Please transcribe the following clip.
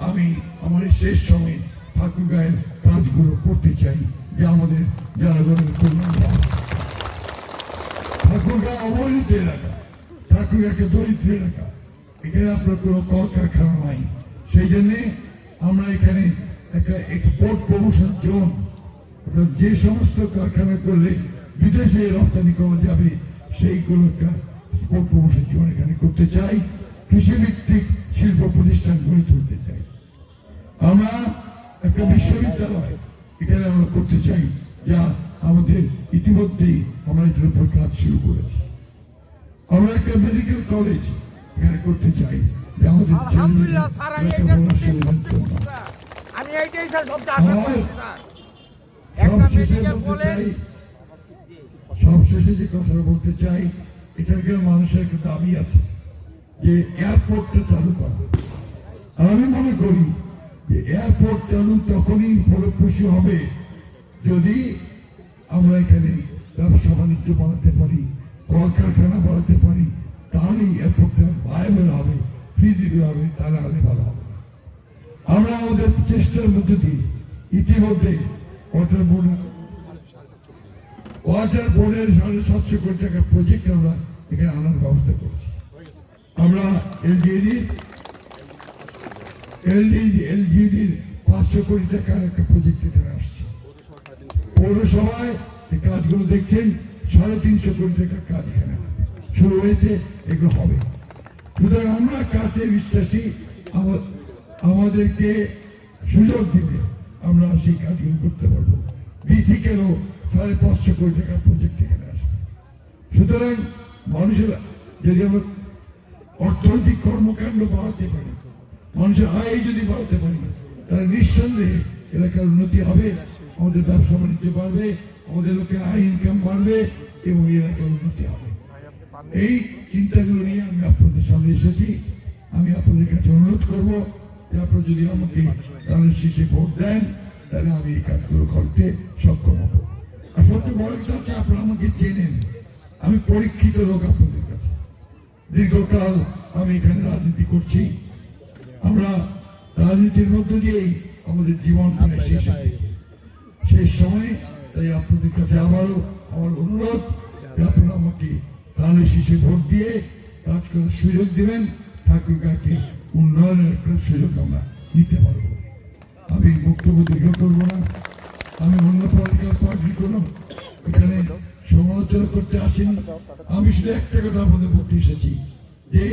আমি আমার শেষ সময়ে ঠাকুরগাঁয়ের কাজগুলো করতে চাই, যে আমাদের জনগণের কল্যাণ। ঠাকুরগাঁ অবহেলিত এলাকা, ঠাকুরগাঁকে দরিদ্র এলাকা, এখানে আপনার কোনো কলকারখানা নাই। সেই জন্যে আমরা এখানে একটা এক্সপোর্ট প্রমোশন জোন, অর্থাৎ যে সমস্ত কারখানা করলে বিদেশে রপ্তানি করা যাবে সেইগুলো একটা এক্সপোর্ট প্রমোশন জোন এখানে করতে চাই। কৃষিভিত্তিক শিল্প প্রতিষ্ঠান গড়ে তুলতে চাই। আমরা একটা বিশ্ববিদ্যালয় এখানে আমরা করতে চাই, যা আমাদের ইতিমধ্যেই আমরা এটার উপর কাজ শুরু করেছি। আমরা একটা মেডিকেল কলেজ এখানে করতে চাই, যে আমাদের সবশেষে যে কথাটা বলতে চাই, এখানকার মানুষের একটা দাবি আছে যে এয়ারপোর্টটা চালু করা। আমি মনে করি যে এয়ারপোর্ট চালু তখনই ফলপ্রসূ হবে যদি আমরা এখানে ব্যবসা বাণিজ্য বাড়াতে পারি, কলকারখানা বাড়াতে পারি, তাহলেই এয়ারপোর্টটা ভায়াবল হবে, ফিজিবল হবে, তা না হলে ভালো হবে। আমরা আমাদের চেষ্টার মধ্যে দিয়ে ইতিমধ্যে ওয়াটার বোর্ডের 750 কোটি টাকার প্রজেক্ট আমরা এখানে আনার ব্যবস্থা করেছি। আমরা এলজিডির 500 কোটি টাকার একটা প্রজেক্ট এখানে আসছে। পৌরসভায় এই কাজগুলো দেখছেন, 350 কোটি টাকার কাজ এখানে শুরু হয়েছে, এগুলো হবে। সুতরাং আমরা কাজে বিশ্বাসী, আমাদেরকে সুযোগ দিলে আমরা সেই কাজগুলো করতে পারবো। ডিসি কেন 550 কোটি টাকার প্রজেক্ট এখানে আসবে। সুতরাং মানুষের যদি আমরা অর্থনৈতিক কর্মকাণ্ড বাড়াতে পারি, মানুষের আয় যদি বাড়াতে পারি, তাহলে নিঃসন্দেহে এলাকার উন্নতি হবে, আমাদের ব্যবসা বাণিজ্য বাড়বে, আমাদের লোকের আয় ইনকাম বাড়বে এবং এলাকার উন্নতি হবে। এই চিন্তাগুলো নিয়ে আমি আপনাদের সামনে এসেছি। আমি আপনাদের কাছে অনুরোধ করবো যে আপনারা যদি আমাকে তাহলে শেষে ভোট দেন, তাহলে আমি এই কাজগুলো করতে সক্ষম হব। আর সবচেয়ে বড় কথা হচ্ছে আপনারা আমাকে চেনেন, আমি পরীক্ষিত লোক আপনাদের কাছে। দীর্ঘকাল আমি এখানে রাজনীতি করছি, আমরা রাজনীতির মধ্য দিয়েই আমাদের জীবন প্রায় শেষ সময়ে। তাই আপনাদের কাছে আবারও আমার অনুরোধ যে আপনারা আমাকে তাহলে শেষে ভোট দিয়ে কাজ করার সুযোগ দিবেন, ঠাকুরগাঁকে উন্নয়নের একটা সুযোগ আমরা নিতে পারব। আমি বক্তব্য দীর্ঘ করবো না। আমি অন্য পলিটিক্যাল পার্টি কোনো এখানে সমালোচনা করতে আসিনি। আমি শুধু একটা কথা আপনাদের বলতে এসেছি যে